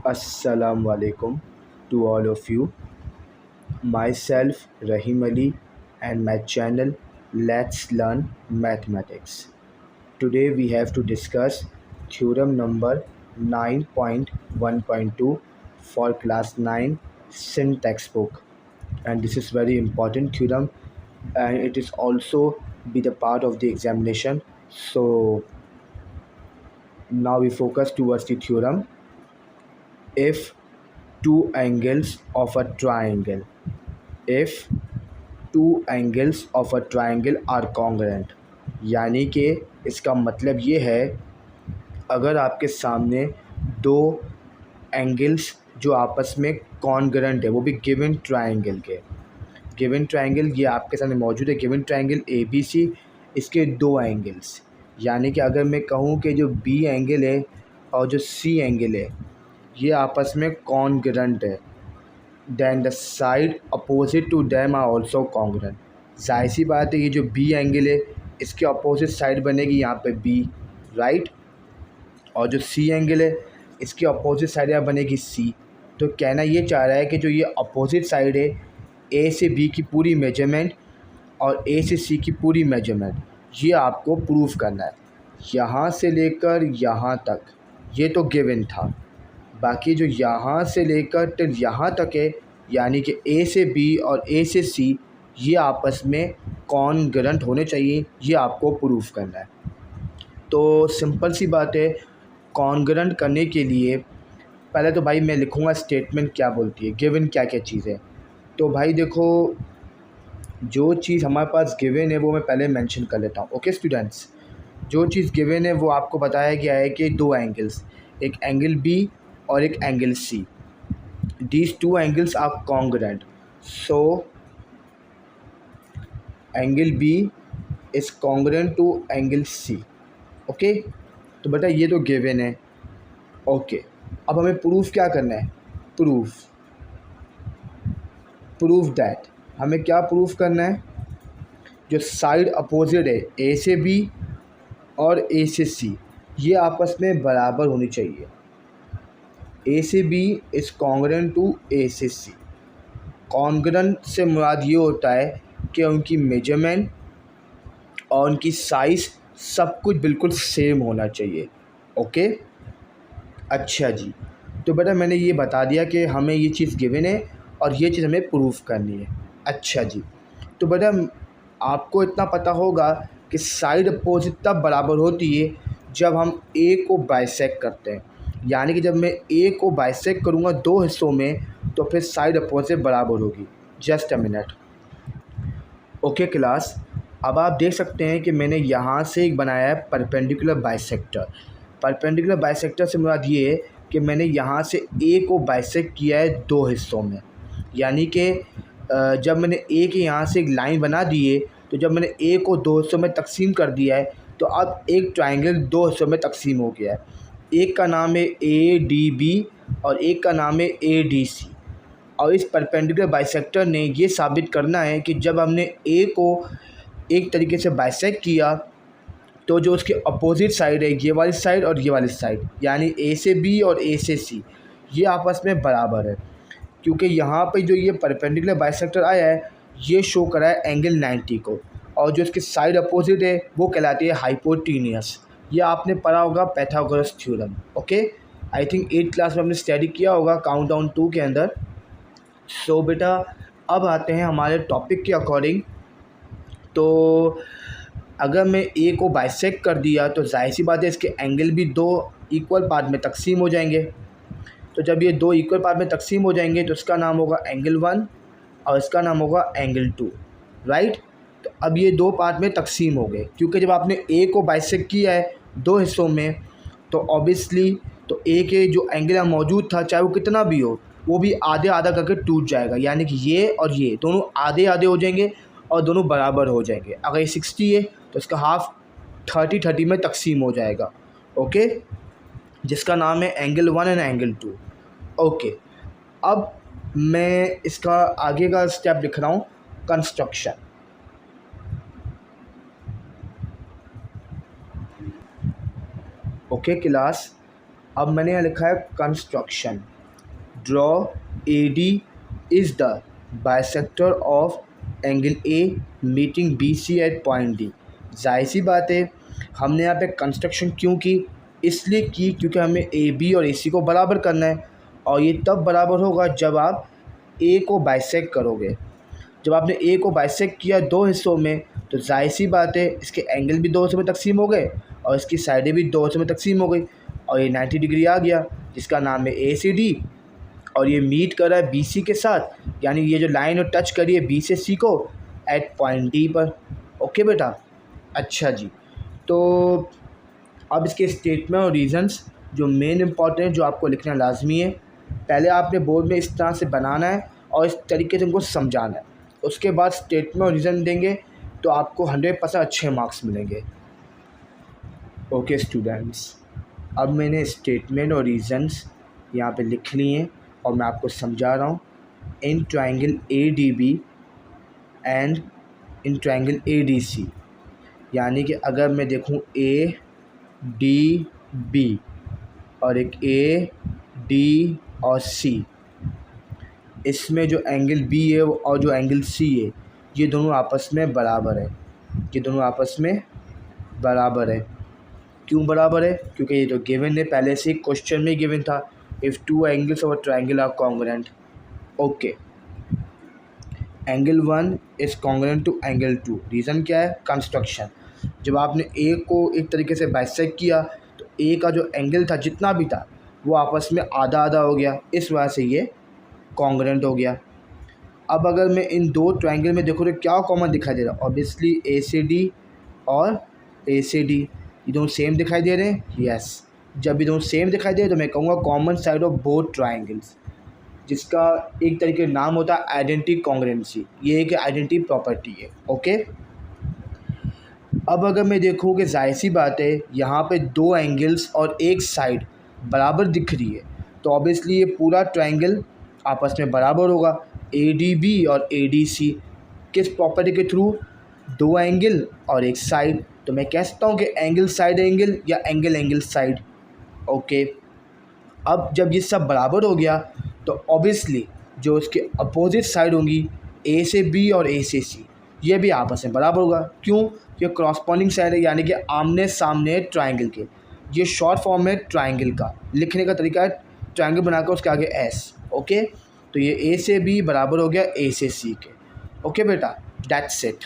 Assalamu alaikum to all of you. Myself Rahim Ali and my channel Let's Learn Mathematics. Today we have to discuss theorem number 9.1.2 for class 9 syntax book, and this is very important theorem, and it is also be the part of the examination. So now we focus towards the theorem. If two angles of a triangle if two angles of a triangle are congruent, यानी कि इसका मतलब ये है, अगर आपके सामने दो एंगल्स जो आपस में कॉन्ग्रुएंट है, वो भी गिवन ट्राइंगल ये आपके सामने मौजूद है। Given triangle A B C, इसके दो एंगल्स, यानी कि अगर मैं कहूँ कि जो बी एंगल है और जो सी एंगल है ये आपस में कॉन्ग्रुएंट है, then the side opposite to them are also congruent. जाहिर सी बात है, ये जो बी एंगल है इसके अपोजिट साइड बनेगी यहाँ पे बी, राइट, और जो सी एंगल है इसकी अपोजिट साइड यहाँ बनेगी सी। तो कहना ये चाह रहा है कि जो ये अपोजिट साइड है, ए से बी की पूरी मेजरमेंट और ए से सी की पूरी मेजरमेंट, ये आपको प्रूफ करना है यहाँ से लेकर यहाँ तक। ये तो गिवन था, बाकी जो यहाँ से लेकर टिल यहाँ तक है, यानी कि ए से बी और ए से सी, ये आपस में कॉन्ग्रुएंट होने चाहिए, ये आपको प्रूफ करना है। तो सिंपल सी बात है, कॉन्ग्रुएंट करने के लिए पहले तो भाई मैं लिखूँगा स्टेटमेंट क्या बोलती है, गिवन क्या क्या चीज़ है। तो भाई देखो, जो चीज़ हमारे पास गिवन है वो मैं पहले मेंशन कर लेता हूँ। ओके स्टूडेंट्स, जो चीज़ गिवन है वो आपको बताया गया है कि दो एंगल्स, एक एंगल बी और एक angle C, these two angles are congruent, so angle B is congruent to angle C. Okay, तो बेटा ये तो गिवन है। ओके, अब हमें प्रूफ क्या करना है, प्रूफ दैट, हमें क्या प्रूफ करना है, जो साइड अपोजिट है ए से बी और ए से सी, ये आपस में बराबर होनी चाहिए। ए से बी इज़ कॉन्ग्रुएंट टू ए से सी। कॉन्ग्रुएंट से मुराद ये होता है कि उनकी मेजरमेंट और उनकी साइज़ सब कुछ बिल्कुल सेम होना चाहिए। ओके, अच्छा जी, तो बेटा मैंने ये बता दिया कि हमें ये चीज़ गिवन है और ये चीज़ हमें प्रूफ करनी है। अच्छा जी, तो बेटा आपको इतना पता होगा कि साइड अपोजिट तब बराबर होती है जब हम ए को बाइसेक्ट करते हैं, यानी कि जब मैं ए को बाइसेक्ट करूँगा दो हिस्सों में तो फिर साइड अपोजिट बराबर होगी। Just a minute. Okay class, अब आप देख सकते हैं कि मैंने यहाँ से एक बनाया है परपेंडिकुलर बाइसेक्टर। परपेंडिकुलर बाइसेक्टर से मुराद ये है कि मैंने यहाँ से ए को बाइसेक्ट किया है दो हिस्सों में, यानी कि जब मैंने ए के यहाँ से एक लाइन बना दी है, तो जब मैंने ए को दो हिस्सों में तकसीम कर दिया है तो अब एक ट्राइंगल दो हिस्सों में तकसीम हो गया है। एक का नाम है ए डी बी और एक का नाम है ए डी सी। और इस परपेंडिकुलर बाइसेक्टर ने ये साबित करना है कि जब हमने ए को एक तरीके से बाइसेक्ट किया तो जो उसके अपोजिट साइड है, ये वाली साइड और ये वाली साइड, यानी ए से बी और ए से सी, ये आपस में बराबर है। क्योंकि यहाँ पे जो ये परपेंडिकुलर बाइसेक्टर आया है ये शो करा है एंगल 90 को, और जो इसकी साइड अपोजिट है वो कहलाती है हाइपोटेन्यूस। ये आपने पढ़ा होगा Pythagoras theorem. Okay, I think 8th class में हमने स्टडी किया होगा काउंटडाउन 2 के अंदर। सो बेटा अब आते हैं हमारे टॉपिक के अकॉर्डिंग। तो अगर मैं ए को बाइसेक्ट कर दिया तो जाहिर सी बात है इसके एंगल भी दो इक्वल पार्ट में तकसीम हो जाएंगे। तो जब ये दो इक्वल पार्ट में तकसीम हो जाएंगे तो इसका नाम होगा एंगल 1 और इसका नाम होगा एंगल 2, राइट। तो अब ये दो पार्ट में तकसीम हो गए, क्योंकि जब आपने ए को बाइसेक्ट किया है दो हिस्सों में तो ऑब्वियसली तो ए के जो एंगल मौजूद था चाहे वो कितना भी हो वो भी आधे आधा करके टूट जाएगा, यानी कि ये और ये दोनों आधे आधे हो जाएंगे और दोनों बराबर हो जाएंगे। अगर ये 60 है तो इसका हाफ 30-30 में तकसीम हो जाएगा। ओके, जिसका नाम है एंगल 1 एंड एंगल 2। ओके, अब मैं इसका आगे का स्टेप लिख रहा हूँ, कंस्ट्रक्शन। ओके क्लास, अब मैंने यहाँ लिखा है construction, draw A D is the bisector of angle A meeting B C at point D. जाहिर सी बात है हमने यहाँ पे कंस्ट्रक्शन क्यों की, इसलिए की क्योंकि हमें ए बी और ए सी को बराबर करना है, और ये तब बराबर होगा जब आप ए को बाइसेक्ट करोगे। जब आपने ए को बाइसेक्ट किया दो हिस्सों में, तो जाहिर सी बात है इसके एंगल भी दो हिस्सों में तकसीम हो गए और इसकी साइडें भी दो हिस्सों में तकसीम हो गई, और ये 90 डिग्री आ गया जिसका नाम है ए सी डी, और ये मीट कर रहा है बी सी के साथ, यानी ये जो लाइन और टच करी है बी से सी को एट पॉइंट डी पर। ओके बेटा, अच्छा जी। तो अब इसके स्टेटमेंट और रीज़न्स जो मेन इंपॉर्टेंट जो आपको लिखना लाजमी है, पहले आपने बोर्ड में इस तरह से बनाना है और इस तरीके से उनको समझाना है, उसके बाद स्टेटमेंट और रीज़न देंगे तो आपको 100% अच्छे मार्क्स मिलेंगे। ओके स्टूडेंट्स, अब मैंने स्टेटमेंट और रीज़न्स यहाँ पे लिख लिए हैं और मैं आपको समझा रहा हूँ। In triangle A D B and in triangle A D C, यानी कि अगर मैं देखूँ ए डी बी और एक ए डी और सी, इसमें जो एंगल बी है और जो एंगल सी है ये दोनों आपस में बराबर है, ये दोनों आपस में बराबर है। क्यों बराबर है? क्योंकि ये तो गिवन है, पहले से क्वेश्चन में गिवन था, if two angles of a triangle are congruent. Okay, angle 1 is congruent to angle 2। Reason क्या है? कंस्ट्रक्शन। जब आपने ए को एक तरीके से बाइसेक्ट किया तो ए का जो एंगल था जितना भी था वो आपस में आधा आधा हो गया, इस वजह से ये कॉन्ग्रुएंट हो गया। अब अगर मैं इन दो ट्रायंगल में देखूँ तो क्या कॉमन दिखाई दे रहा है? ऑब्वियसली ए सी डी और ए सी डी, ये दोनों सेम दिखाई दे रहे हैं। यस, जब ये दोनों सेम दिखाई दे रहे तो मैं कहूँगा common side of both triangles, जिसका एक तरीके का नाम होता है आइडेंटिटी कॉन्ग्रुएंसी। ये एक आइडेंटिटी प्रॉपर्टी है। ओके, अब अगर मैं देखूँ कि जाहिर सी बात है यहाँ पे दो एंगल्स और एक साइड बराबर दिख रही है, तो ऑब्वियसली ये पूरा ट्रायंगल आपस में बराबर होगा। ए डी बी और ए डी सी किस प्रॉपर्टी के थ्रू? दो एंगल और एक साइड, तो मैं कह सकता हूँ कि एंगल साइड एंगल या एंगल एंगल साइड। ओके, अब जब ये सब बराबर हो गया तो ऑब्वियसली जो उसके अपोजिट साइड होंगी ए से बी और ए से सी, ये भी आपस में बराबर होगा। क्यों? ये क्रॉसपॉन्डिंग साइड है, यानी कि आमने सामने ट्रायंगल के। ये शॉर्ट फॉर्म है ट्रायंगल का, लिखने का तरीका है ट्रायंगल बनाकर उसके आगे एस। ओके, तो ये ए से बी बराबर हो गया ए से सी के। ओके बेटा, दैट्स इट।